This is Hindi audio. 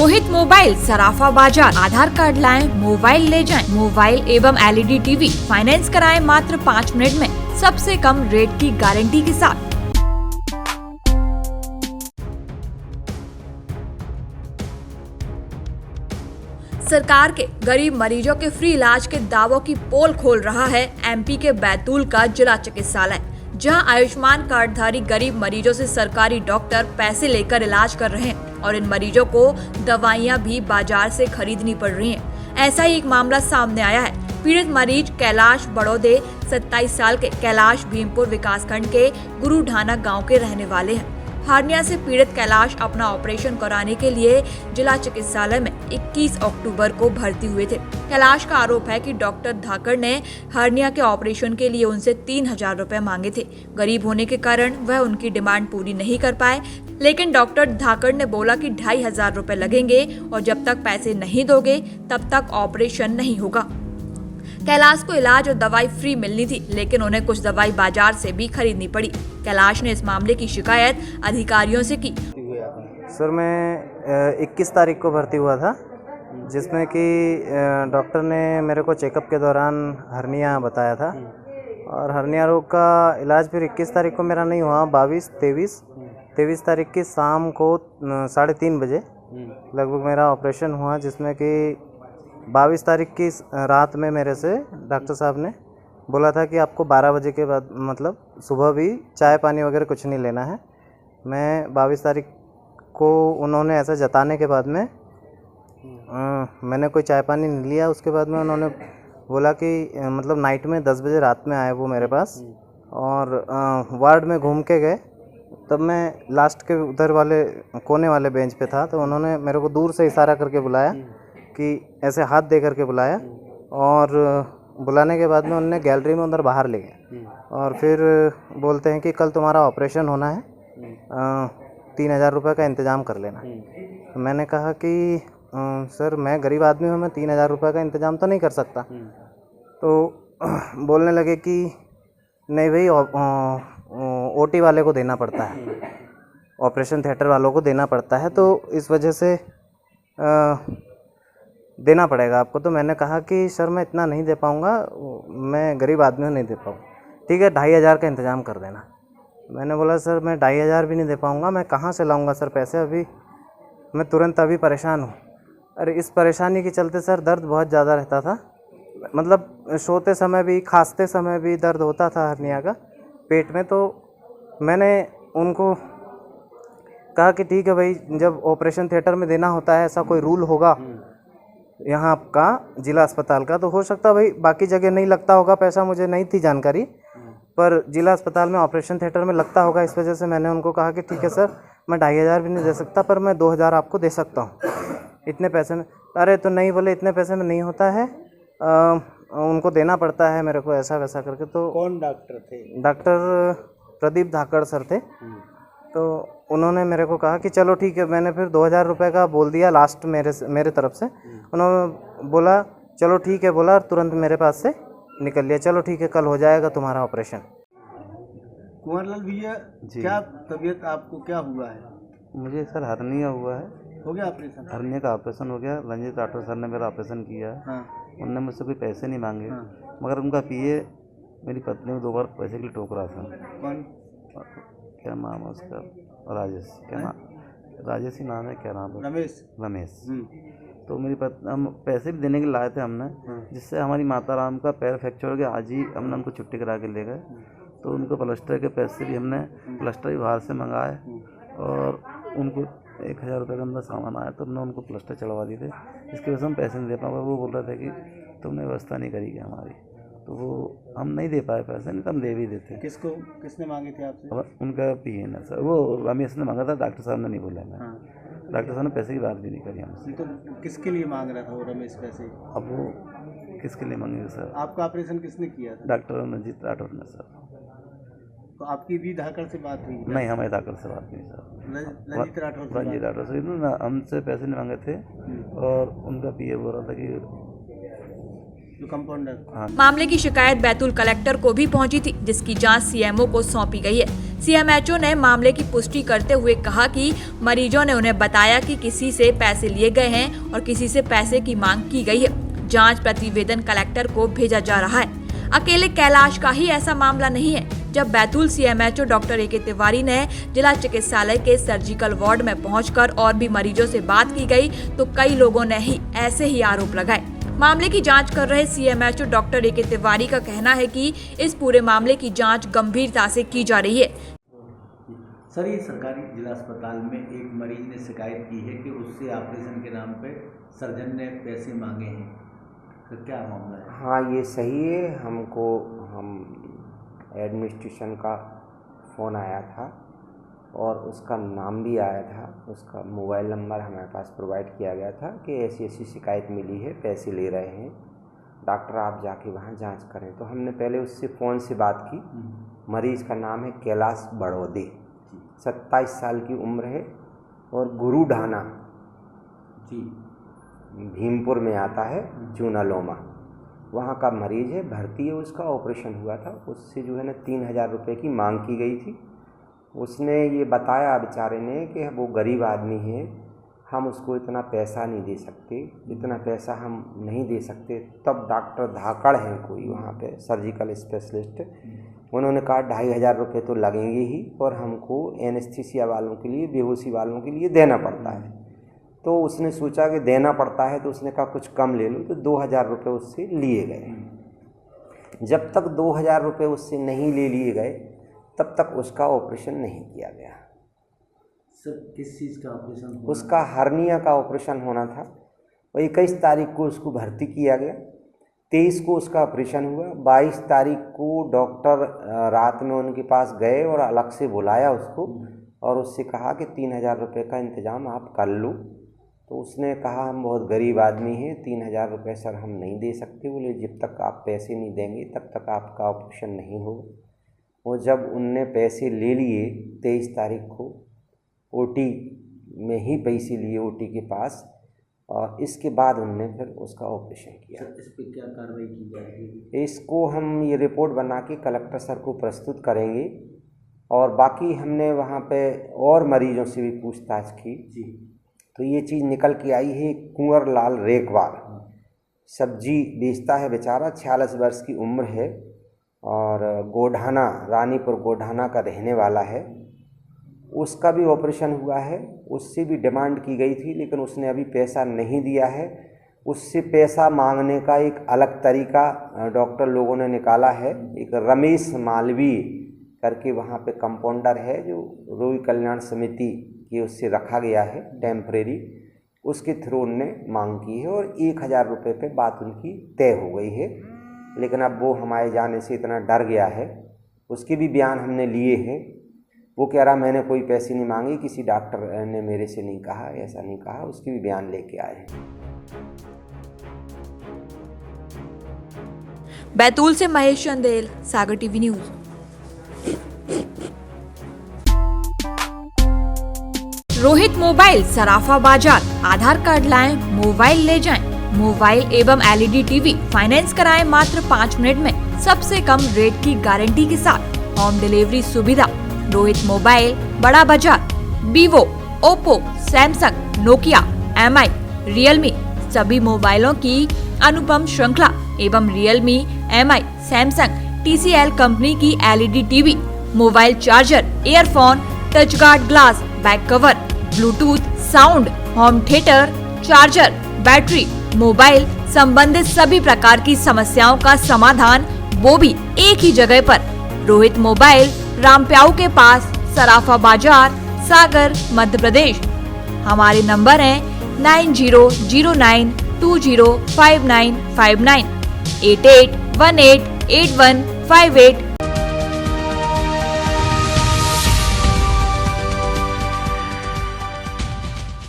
मोहित मोबाइल सराफा बाजार। आधार कार्ड लाएं, मोबाइल ले जाएं। मोबाइल एवं LED टीवी फाइनेंस कराएं मात्र 5 मिनट में, सबसे कम रेट की गारंटी के साथ। सरकार के गरीब मरीजों के फ्री इलाज के दावों की पोल खोल रहा है MP के बैतूल का जिला चिकित्सालय, जहां आयुष्मान कार्डधारी गरीब मरीजों से सरकारी डॉक्टर पैसे लेकर इलाज कर रहे हैं और इन मरीजों को दवाइयां भी बाजार से खरीदनी पड़ रही हैं। ऐसा ही एक मामला सामने आया है। पीड़ित मरीज कैलाश बड़ौदे 27 साल के कैलाश भीमपुर विकासखंड के गुरुढाना गांव के रहने वाले हैं। हार्निया से पीड़ित कैलाश अपना ऑपरेशन कराने के लिए जिला चिकित्सालय में 21 अक्टूबर को भर्ती हुए थे। कैलाश का आरोप है कि डॉक्टर धाकड़ ने हार्निया के ऑपरेशन के लिए उनसे 3000 रुपए मांगे थे। गरीब होने के कारण वह उनकी डिमांड पूरी नहीं कर पाए, लेकिन डॉक्टर धाकड़ ने बोला कि 2500 रुपए लगेंगे और जब तक पैसे नहीं दोगे तब तक ऑपरेशन नहीं होगा। कैलाश को इलाज और दवाई फ्री मिलनी थी, लेकिन उन्हें कुछ दवाई बाजार से भी खरीदनी पड़ी। कैलाश ने इस मामले की शिकायत अधिकारियों से की। सर, मैं 21 तारीख को भर्ती हुआ था, जिसमें कि डॉक्टर ने मेरे को चेकअप के दौरान हर्निया बताया था और हर्निया रोग का इलाज फिर 21 तारीख को मेरा नहीं हुआ। 23 तारीख की शाम को 3:30 बजे लगभग मेरा ऑपरेशन हुआ, जिसमें कि 22 तारीख की रात में मेरे से डॉक्टर साहब ने बोला था कि आपको 12 बजे के बाद मतलब सुबह भी चाय पानी वगैरह कुछ नहीं लेना है। मैं 22 तारीख को उन्होंने ऐसा जताने के बाद में मैंने कोई चाय पानी नहीं लिया। उसके बाद में उन्होंने बोला कि मतलब नाइट में 10 बजे रात में आए वो मेरे पास और वार्ड में घूम के गए। तब मैं लास्ट के उधर वाले कोने वाले बेंच पे था, तो उन्होंने मेरे को दूर से इशारा करके बुलाया कि ऐसे हाथ दे करके बुलाया और बुलाने के बाद में उन्होंने गैलरी में अंदर बाहर ले गए और फिर बोलते हैं कि कल तुम्हारा ऑपरेशन होना है, 3000 रुपये का इंतज़ाम कर लेना। तो मैंने कहा कि सर, मैं गरीब आदमी हूँ, मैं 3000 रुपये का इंतज़ाम तो नहीं कर सकता। तो बोलने लगे कि नहीं भाई, OT वाले को देना पड़ता है, ऑपरेशन थिएटर वालों को देना पड़ता है, तो इस वजह से देना पड़ेगा आपको। तो मैंने कहा कि सर, मैं इतना नहीं दे पाऊँगा, मैं गरीब आदमी हूँ, नहीं दे पाऊँ। ठीक है, 2500 का इंतज़ाम कर देना। मैंने बोला सर, मैं 2500 भी नहीं दे पाऊँगा, मैं कहाँ से लाऊँगा सर पैसे, अभी मैं तुरंत अभी परेशान हूँ। अरे इस परेशानी के चलते सर दर्द बहुत ज़्यादा रहता था, मतलब सोते समय भी, खांसते समय भी दर्द होता था हर्निया का पेट में। तो मैंने उनको कहा कि ठीक है भाई, जब ऑपरेशन थिएटर में देना होता है, ऐसा कोई रूल होगा यहाँ आपका जिला अस्पताल का, तो हो सकता है भाई बाकी जगह नहीं लगता होगा पैसा, मुझे नहीं थी जानकारी, पर जिला अस्पताल में ऑपरेशन थिएटर में लगता होगा। इस वजह से मैंने उनको कहा कि ठीक है सर, मैं 2500 भी नहीं दे सकता, पर मैं 2000 आपको दे सकता हूँ इतने पैसे में। अरे तो नहीं, बोले इतने पैसे में नहीं होता है, उनको देना पड़ता है मेरे को, ऐसा वैसा करके। तो कौन डॉक्टर थे? डॉक्टर प्रदीप धाकड़ सर थे। तो उन्होंने मेरे को कहा कि चलो ठीक है। मैंने फिर 2000 रुपये का बोल दिया लास्ट मेरे तरफ से। उन्होंने बोला चलो ठीक है, बोला तुरंत मेरे पास से निकल लिया, चलो ठीक है, कल हो जाएगा तुम्हारा ऑपरेशन। कुंवरलाल भैया, क्या तबीयत आपको क्या हुआ है? मुझे सर हर्निया हुआ है। हो गया ऑपरेशन? हर्निया का ऑपरेशन हो गया। रंजीत राठौर सर ने मेरा ऑपरेशन किया है। हाँ। उन्होंने मुझसे कोई पैसे नहीं मांगे। हाँ। मगर उनका PA मेरी पत्नी को 2 बार पैसे के लिए टोक रहा था। कौन? क्या नाम है उसका? राजेश। क्या नाम? राजेश ही नाम है। क्या नाम है? रमेश। तो मेरी पत्नी, हम पैसे भी देने के लाए थे हमने, जिससे हमारी माता राम का पैर फ्रैक्चर हो गया। आज ही हमने उनको छुट्टी करा के ले गए। तो उनको प्लास्टर के पैसे भी हमने प्लास्टर भी बाहर से मंगाए और उनको 1000 रुपये का अंदर सामान आया, तो हमने उनको प्लास्टर चढ़वा दिए थे। इसकी वजह से हम पैसे नहीं दे पाए। वो बोल रहे थे कि तुमने व्यवस्था नहीं करी क्या हमारी, तो वो हम नहीं दे पाए पैसे, नहीं तो हम दे भी देते। किसने मांगे थे आपसे? उनका PA ने सर, वो रमेश ने मांगा था, डॉक्टर साहब ने नहीं बोला। मैं डॉक्टर साहब ने पैसे की बात भी नहीं करी हमसे। तो किसके लिए मांग रहा था वो रमेश पैसे? अब वो किसके लिए मांगेंगे सर? आपका ऑपरेशन किसने किया था? डॉक्टर रंजीत राठौर ने सर। तो आपकी भी धाकड़ से बात हुई? नहीं, हमारे धाकड़ से बात नहीं सर। रंजीत राठौर से हमसे पैसे नहीं मांगे थे और उनका PA बोल रहा था कि जो कंपाउंडर। मामले की शिकायत बैतूल कलेक्टर को भी पहुंची थी, जिसकी जांच CMO को सौंपी गई है। सीएमएचओ ने मामले की पुष्टि करते हुए कहा कि मरीजों ने उन्हें बताया कि किसी से पैसे लिए गए हैं और किसी से पैसे की मांग की गई है। जांच प्रतिवेदन कलेक्टर को भेजा जा रहा है। अकेले कैलाश का ही ऐसा मामला नहीं है। जब Betul CMHO doctor A K. Tiwari ने जिला चिकित्सालय के सर्जिकल वार्ड में पहुंचकर और भी मरीजों से बात की गई तो कई लोगों ने ही ऐसे ही आरोप लगाए। मामले की जांच कर रहे सीएमएचओ डॉक्टर ए.के. तिवारी का कहना है कि इस पूरे मामले की जांच गंभीरता से की जा रही है। सर, ये सरकारी जिला अस्पताल में एक मरीज ने शिकायत की है कि उससे ऑपरेशन के नाम पे सर्जन ने पैसे मांगे हैं, तो क्या मामला है? हाँ, ये सही है। हम एडमिनिस्ट्रेशन का फ़ोन आया था और उसका नाम भी आया था, उसका मोबाइल नंबर हमारे पास प्रोवाइड किया गया था कि ऐसी ऐसी शिकायत मिली है, पैसे ले रहे हैं, डॉक्टर आप जाके वहाँ जांच करें। तो हमने पहले उससे फ़ोन से बात की। मरीज़ का नाम है कैलाश बड़ौदे, 27 साल की उम्र है और गुरु ढाना जी भीमपुर में आता है, चूनालोमा, वहाँ का मरीज़ है, भर्ती है। उसका ऑपरेशन हुआ था, उससे जो है ना 3000 रुपये की मांग की गई थी। उसने ये बताया बेचारे ने कि वो गरीब आदमी है, हम उसको इतना पैसा नहीं दे सकते, इतना पैसा हम नहीं दे सकते। तब डॉक्टर धाकड़ हैं कोई वहाँ पे सर्जिकल स्पेशलिस्ट, उन्होंने कहा 2500 रुपये तो लगेंगे ही और हमको एनेस्थीसिया वालों के लिए, बेहोशी वालों के लिए देना पड़ता है। तो उसने सोचा कि देना पड़ता है तो उसने कहा कुछ कम ले लो, तो 2000 रुपये उससे लिए गए। जब तक 2000 रुपये उससे नहीं ले लिए गए तब तक उसका ऑपरेशन नहीं किया गया। सर, किस चीज़ का ऑपरेशन हुआ? उसका हर्निया का ऑपरेशन होना था। और 21 तारीख को उसको भर्ती किया गया, 23 को उसका ऑपरेशन हुआ। 22 तारीख को डॉक्टर रात में उनके पास गए और अलग से बुलाया उसको और उससे कहा कि 3000 रुपये का इंतज़ाम आप कर लो। तो उसने कहा हम बहुत गरीब आदमी हैं, 3000 रुपये सर हम नहीं दे सकते। बोले जब तक आप पैसे नहीं देंगे तब तक आपका ऑपरेशन नहीं होगा। और जब उनने पैसे ले लिए 23 तारीख को ओटी में ही पैसे लिए ओटी के पास, और इसके बाद उनने फिर उसका ऑपरेशन किया। इस पर क्या कार्रवाई की जाएगी? इसको हम ये रिपोर्ट बना के कलेक्टर सर को प्रस्तुत करेंगे। और बाकी हमने वहाँ पे और मरीजों से भी पूछताछ की जी, तो ये चीज़ निकल के आई है। कुंवर लाल रेकवार सब्जी बेचता है बेचारा, 46 वर्ष की उम्र है और गोढ़ाना, रानीपुर गोढ़ाना का रहने वाला है। उसका भी ऑपरेशन हुआ है, उससे भी डिमांड की गई थी लेकिन उसने अभी पैसा नहीं दिया है। उससे पैसा मांगने का एक अलग तरीका डॉक्टर लोगों ने निकाला है। एक रमेश मालवी करके वहाँ पे कंपाउंडर है जो रोगी कल्याण समिति की उससे रखा गया है टेम्परेरी, उसके थ्रू उनने मांग की है और 1000 रुपये पे बात उनकी तय हो गई है। लेकिन अब वो हमारे जाने से इतना डर गया है। उसके भी बयान हमने लिए हैं। वो कह रहा मैंने कोई पैसे नहीं मांगे, किसी डॉक्टर ने मेरे से नहीं कहा, ऐसा नहीं कहा। उसके भी बयान लेके आए हैं। बैतूल से महेश चंदेल, सागर टीवी न्यूज। रोहित मोबाइल, सराफा बाजार। आधार कार्ड लाएं, मोबाइल ले जाएं। मोबाइल एवं एलईडी टीवी फाइनेंस कराएं मात्र 5 मिनट में सबसे कम रेट की गारंटी के साथ। होम डिलीवरी सुविधा। रोहित मोबाइल, बड़ा बाजार। Vivo, Oppo, Samsung, Nokia, Mi, Realme सभी मोबाइलों की अनुपम श्रृंखला एवं Realme, Mi, Samsung, TCL company की LED TV, mobile charger, earphone, touch guard glass, back cover, Bluetooth, sound, home theatre, charger, battery, mobile संबंधित सभी प्रकार की समस्याओं का समाधान, वो भी एक ही जगह पर। रोहित मोबाइल, रामप्याऊ के पास, सराफा बाजार, सागर, मध्य प्रदेश। हमारे नंबर हैं 9009205959, 88188158